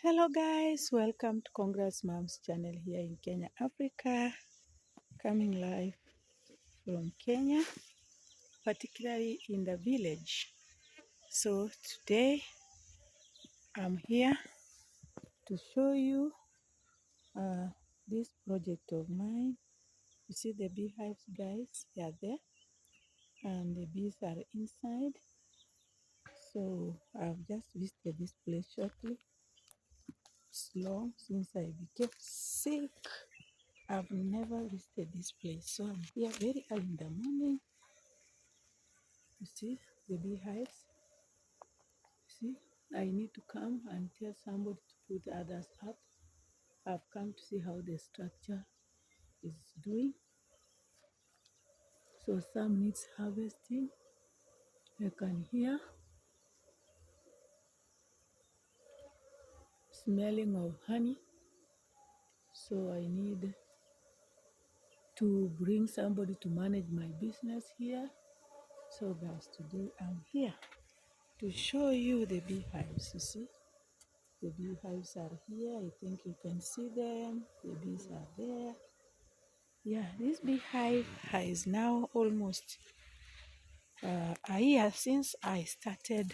Hello guys, welcome to Congrats Moms channel here in Kenya, Africa. Coming live from Kenya, particularly in the village. So today I'm here to show you uh, this project of mine. You see the beehives, guys, they are there and the bees are inside. So I've just visited this place shortly. It's long since I became sick. I've never visited this place, so I'm here very early in the morning. You see the beehives. See, I need to come and tell somebody to put others up. I've come to see how the structure is doing. So some needs harvesting. I can hear smelling of honey. So I need to bring somebody to manage my business here. So guys, today I'm here to show you the beehives. You see, the beehives are here. I think you can see them. The bees are there. Yeah, this beehive is now almost a year since I started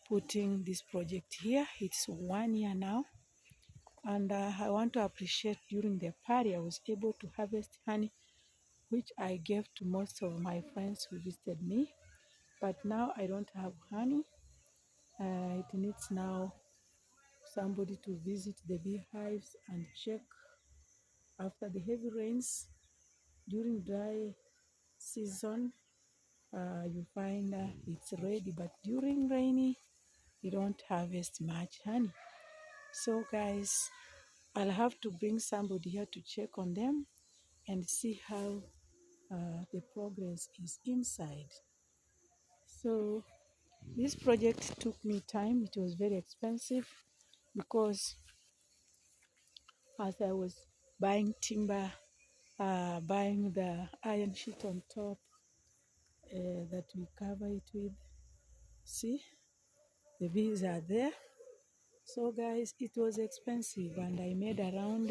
putting this project here. It's 1 year now, and I want to appreciate during the party I was able to harvest honey, which I gave to most of my friends who visited me. But now I don't have honey. It needs now somebody to visit the beehives and check after the heavy rains during dry season. You find it's ready, but during rainy you don't harvest much honey. So guys, I'll have to bring somebody here to check on them and see how the progress is inside. So this project took me time. It was very expensive because as I was buying timber, buying the iron sheet on top that we cover it with. See, the bees are there. So guys, it was expensive and I made around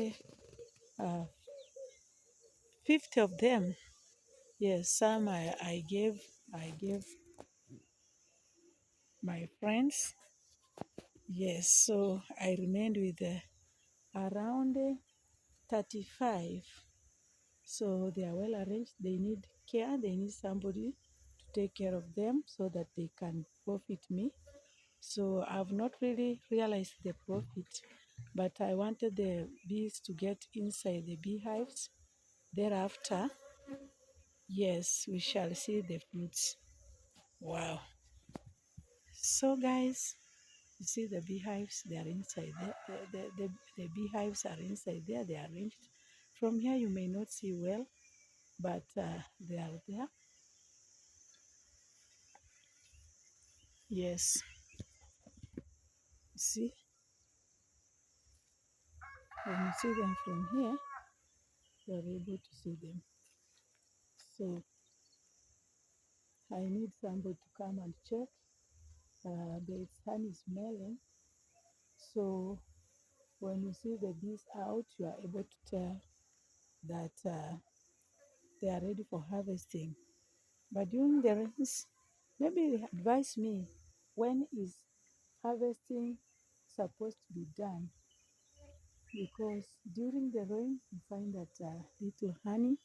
50 of them. Yes, some I gave my friends. Yes, so I remained with around 35. So they are well arranged. They need care. They need somebody to take care of them so that they can profit me. So I've not really realized the profit, but I wanted the bees to get inside the beehives. Thereafter, yes, we shall see the fruits. Wow. So guys, you see the beehives, they are inside there. The beehives are inside there, they are arranged. From here you may not see well, but they are there. Yes, you see, when you see them from here, you are able to see them. So I need somebody to come and check. The sun is smelling. So when you see the bees out, you are able to tell that they are ready for harvesting. But during the rains, maybe they advise me when is harvesting supposed to be done, because during the rain you find that little honey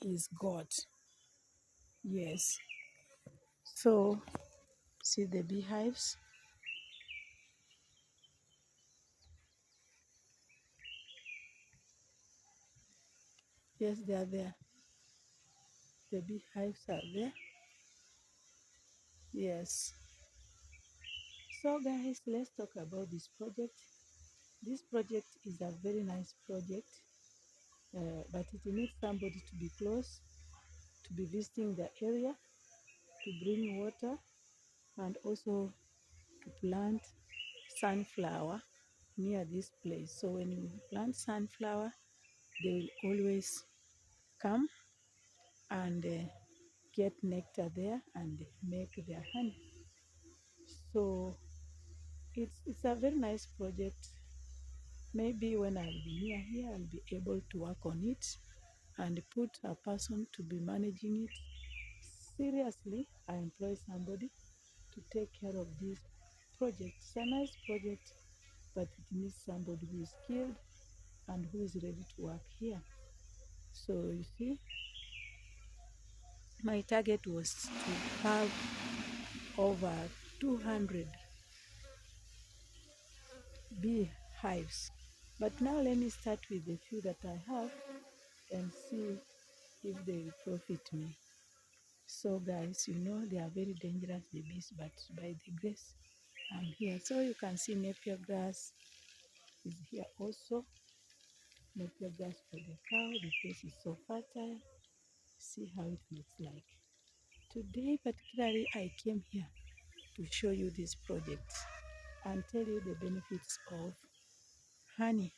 is got. Yes. So see the beehives. Yes, they are there. The beehives are there. Yes. So guys, let's talk about this project. This project is a very nice project, but it needs somebody to be close, to be visiting the area, to bring water, and also to plant sunflower near this place. So when you plant sunflower, they will always come and get nectar there and make their honey. So It's a very nice project. Maybe when I'll be near here, I'll be able to work on it and put a person to be managing it. Seriously, I employ somebody to take care of this project. It's a nice project, but it needs somebody who is skilled and who is ready to work here. So you see, my target was to have over 200 beehives. But now let me start with the few that I have and see if they will profit me. So guys, you know they are very dangerous, the bees, but by the grace I'm here. So you can see napier grass is here also. Napier grass for the cow. The place is so fertile. See how it looks like. Today particularly I came here to show you this project and tell you the benefits of honey.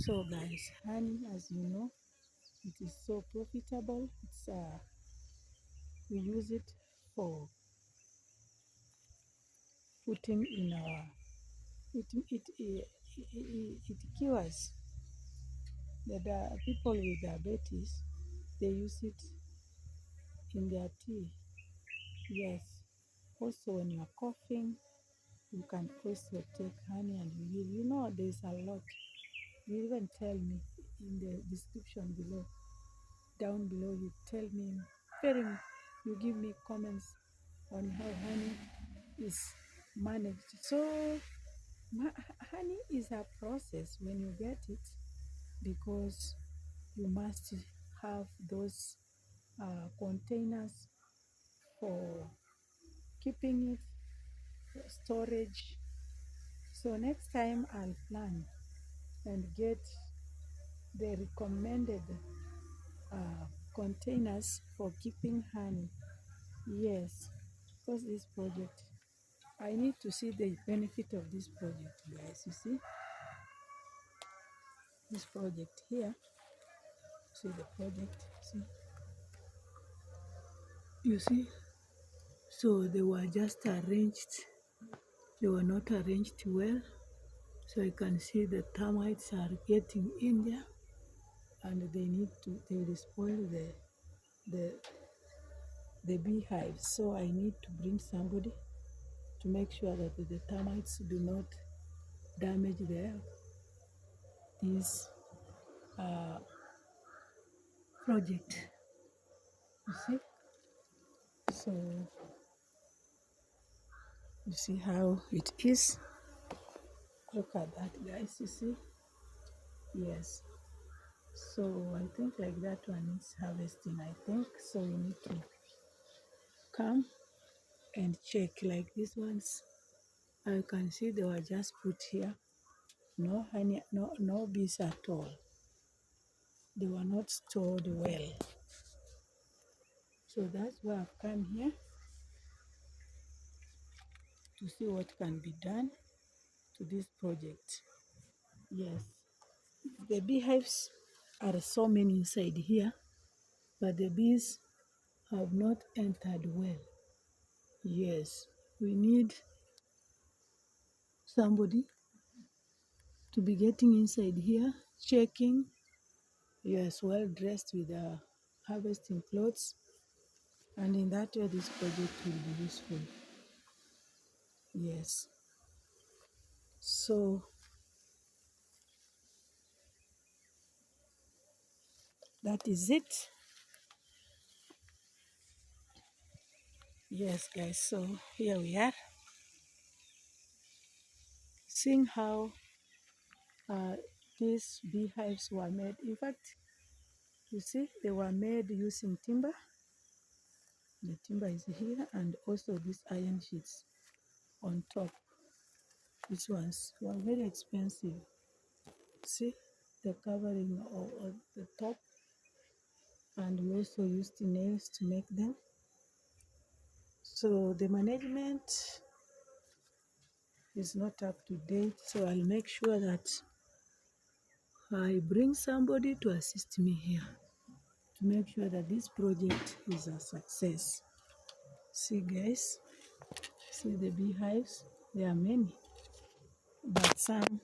So guys, honey, as you know, it is so profitable. We use it for putting in our it cures the people with diabetes. They use it in their tea. Yes. Also, when you are coughing, you can also take honey and you know there's a lot. You even tell me in the description below, down below. You tell me very. You give me comments on how honey is managed. So honey is a process when you get it, because you must have those containers for keeping it, storage. So next time I'll plan and get the recommended containers for keeping honey. Yes, because this project, I need to see the benefit of this project, guys. You see, this project here, see the project, see, you see. So they were just arranged, they were not arranged well. So you can see the termites are getting in there, and they will spoil the, the beehives. So I need to bring somebody to make sure that the termites do not damage this uh, project. You see? So you see how it is. Look at that, guys. You see? Yes. So I think like that one needs harvesting, I think. So we need to come and check like these ones. I can see they were just put here. No honey, no bees at all. They were not stored well. So that's why I've come here to see what can be done to this project. Yes, the beehives are so many inside here, but the bees have not entered well. Yes, we need somebody to be getting inside here, checking. Yes, well dressed with harvesting clothes, and in that way this project will be useful. Yes. So that is it. Yes, guys. So here we are, seeing how these beehives were made. In fact, you see, they were made using timber. The timber is here, and also these iron sheets on top. These ones were very expensive. See the covering of the top, and we also used nails to make them. So the management is not up to date, so I'll make sure that I bring somebody to assist me here to make sure that this project is a success. See guys, See the beehives? There are many, but some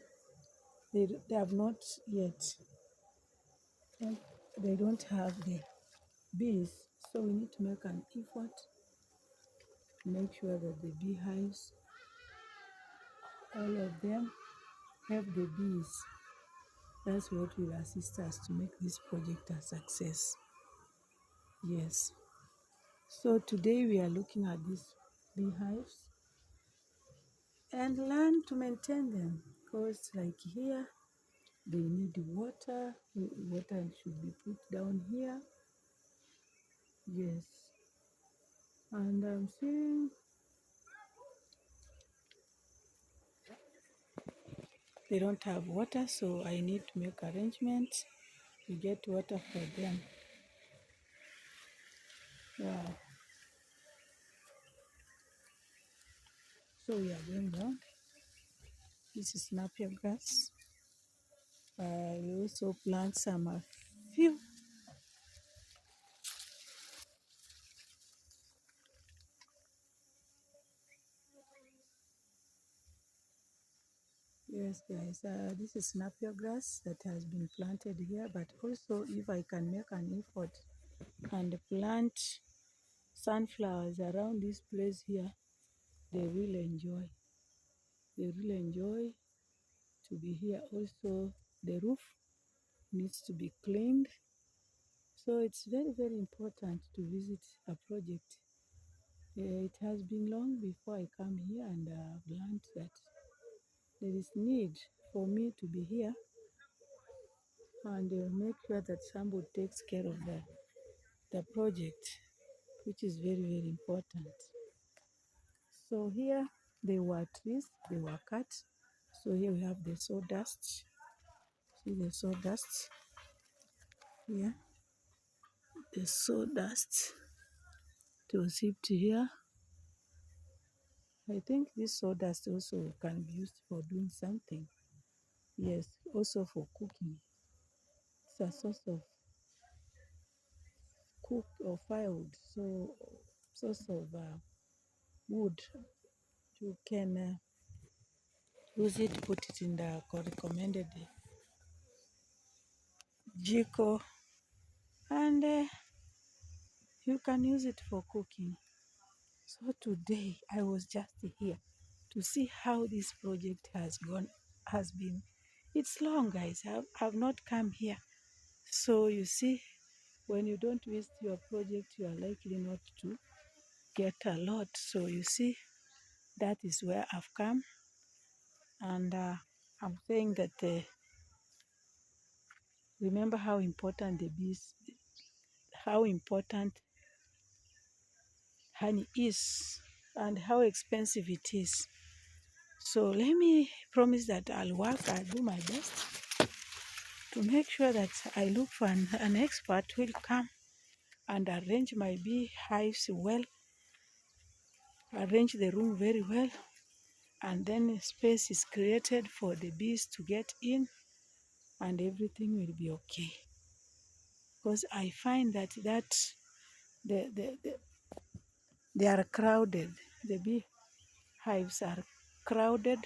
they have not yet. They don't have the bees, so we need to make an effort to make sure that the beehives, all of them, have the bees. That's what will assist us to make this project a success. Yes. So today we are looking at these beehives and learn to maintain them, because like here they need water. Water should be put down here. Yes. And I'm seeing they don't have water, so I need to make arrangements to get water for them. Wow. So we are going down. This is napier grass. We also plant some a few. Yes, guys, this is napier grass that has been planted here, but also if I can make an effort and plant sunflowers around this place here, they will enjoy. They really enjoy to be here. Also, the roof needs to be cleaned. So it's very, very important to visit a project. It has been long before I come here, and I've learned that there is need for me to be here and make sure that somebody takes care of the project, which is very, very important. So here they were trees, they were cut. So here we have the sawdust. See the sawdust here? The sawdust to sift here. I think this sawdust also can be used for doing something. Yes, also for cooking. It's a source of cook or firewood, so source of wood. You can use it, put it in the recommended jiko, and you can use it for cooking. So today I was just here to see how this project has been. It's long, guys. I've not come here. So you see, when you don't visit your project, you are likely not to get a lot. So you see, that is where I've come. And I'm saying that remember how important the bees, how important honey is, and how expensive it is. So let me promise that I'll do my best to make sure that I look for an expert who will come and arrange my beehives well, arrange the room very well, and then space is created for the bees to get in, and everything will be okay. Because I find that the, the, the, they are crowded. The beehives are crowded,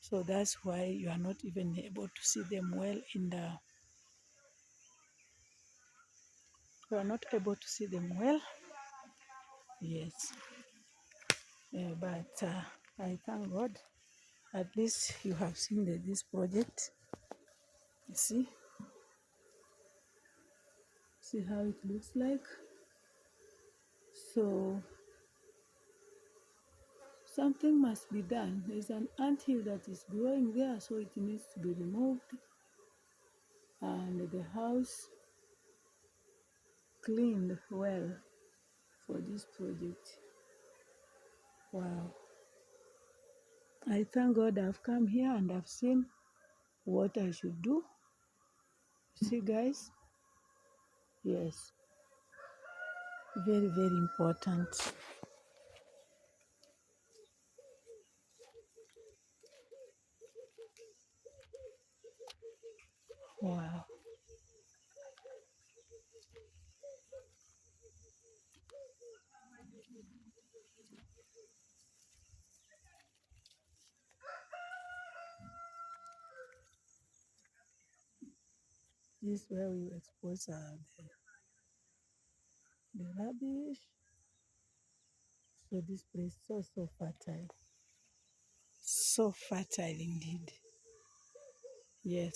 so that's why you are not even able to see them well in the. You are not able to see them well. Yes, but I thank God. At least you have seen this project. You see how it looks like. So something must be done. There's an anthill that is growing there, so it needs to be removed, and the house cleaned well for this project. Wow. I thank God I've come here and I've seen what I should do. See, guys? Yes. Very, very important. Wow. This is where we expose the rubbish. So this place is so fertile. So fertile indeed. Yes.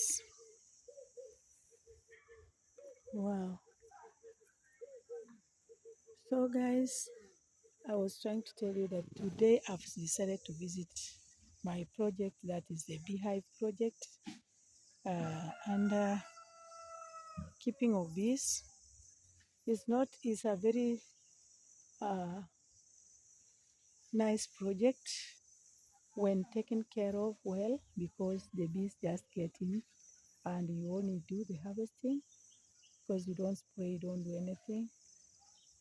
Wow. So guys, I was trying to tell you that today I've decided to visit my project, that is the Beehive project. And keeping of bees is a very uh, nice project when taken care of well, because the bees just get in and you only do the harvesting, because you don't spray, you don't do anything.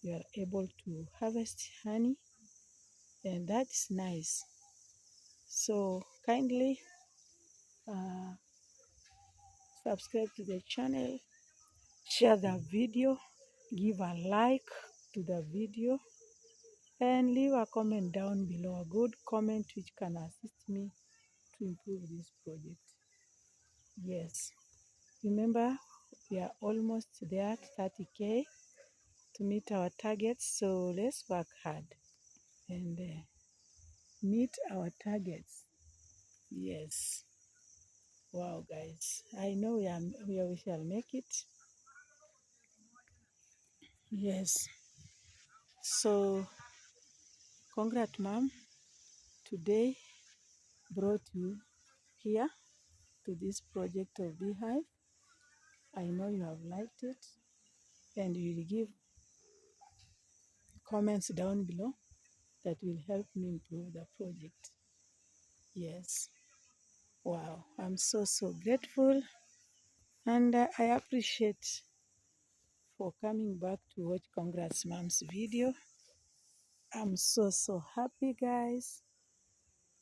You are able to harvest honey, and that's nice. So kindly uh, subscribe to the channel, share the video, give a like to the video, and leave a comment down below, a good comment which can assist me to improve this project. Yes, remember, we are almost there at 30K to meet our targets, so let's work hard and meet our targets. Yes. Wow, guys, I know we shall make it. Yes. So, congrats, mom. Today brought you here to this project of Beehive. I know you have liked it, and you will give comments down below that will help me improve the project. Yes. Wow. I'm so grateful, and I appreciate for coming back to watch Congrats Mom's video. I'm so happy, guys.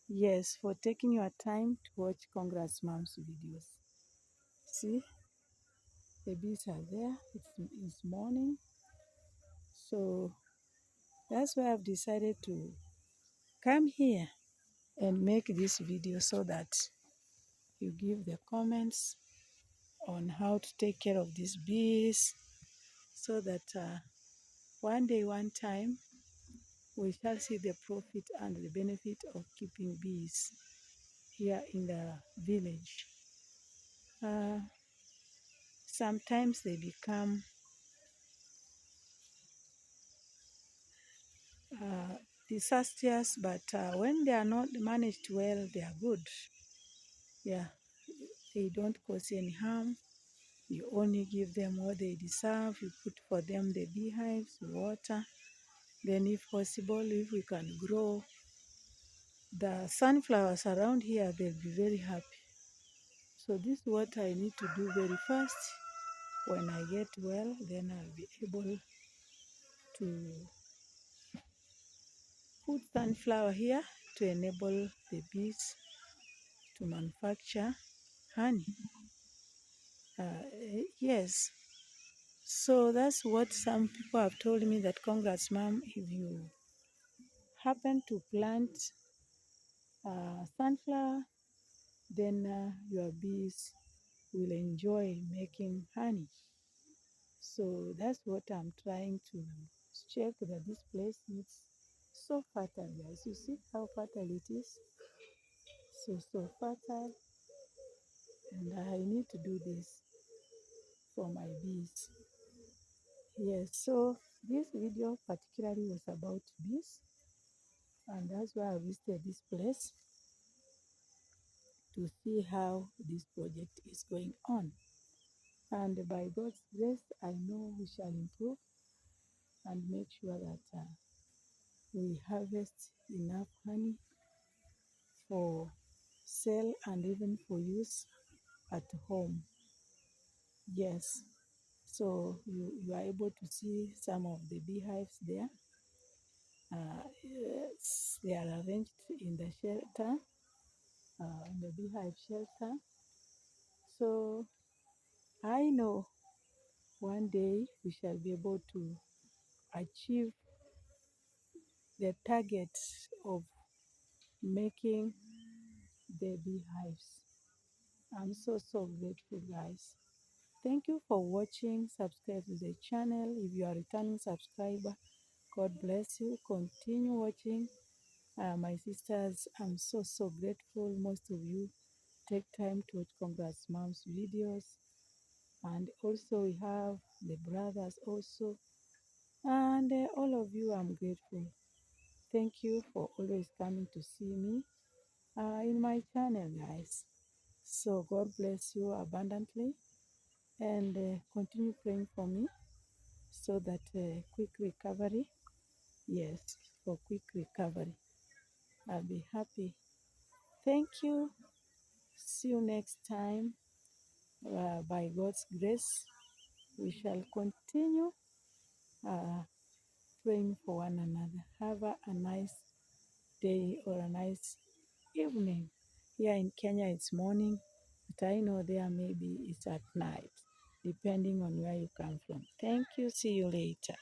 Yes, for taking your time to watch Congrats Mom's videos. See, the bees are there. It's morning. So that's why I've decided to come here and make this video, so that you give the comments on how to take care of these bees, so that one day, one time, we shall see the profit and the benefit of keeping bees here in the village. Uh, Sometimes they become disastrous, but when they are not managed well, they are good. Yeah, they don't cause any harm. You only give them what they deserve. You put for them the beehives, water. Then if possible, if we can grow the sunflowers around here, they'll be very happy. So this is what I need to do very fast. When I get well, then I'll be able to put sunflower here to enable the bees to manufacture honey. Yes, so that's what some people have told me, that congrats, mom, if you happen to plant sunflower, then your bees will enjoy making honey. So that's what I'm trying to check, that this place is so fertile, guys. You see how fertile it is? So fertile, and I need to do this for my bees. Yes, so this video particularly was about bees, and that's why I visited this place to see how this project is going on. And by God's grace, I know we shall improve and make sure that we harvest enough honey for sale and even for use at home. Yes, so you are able to see some of the beehives there. Yes, they are arranged in the shelter, in the beehive shelter. So I know one day we shall be able to achieve the target of making the beehives. I'm so grateful, guys. Thank you for watching. Subscribe to the channel. If you are a returning subscriber, God bless you. Continue watching. My sisters, I'm so grateful. Most of you take time to watch Congrats Mom's videos. And also we have the brothers also. And all of you, I'm grateful. Thank you for always coming to see me in my channel, guys. So God bless you abundantly and continue praying for me so that quick recovery, yes, for quick recovery. I'll be happy. Thank you. See you next time. By God's grace, we shall continue uh, praying for one another. Have a nice day or a nice evening. Here in Kenya, it's morning, but I know there maybe it's at night, depending on where you come from. Thank you. See you later.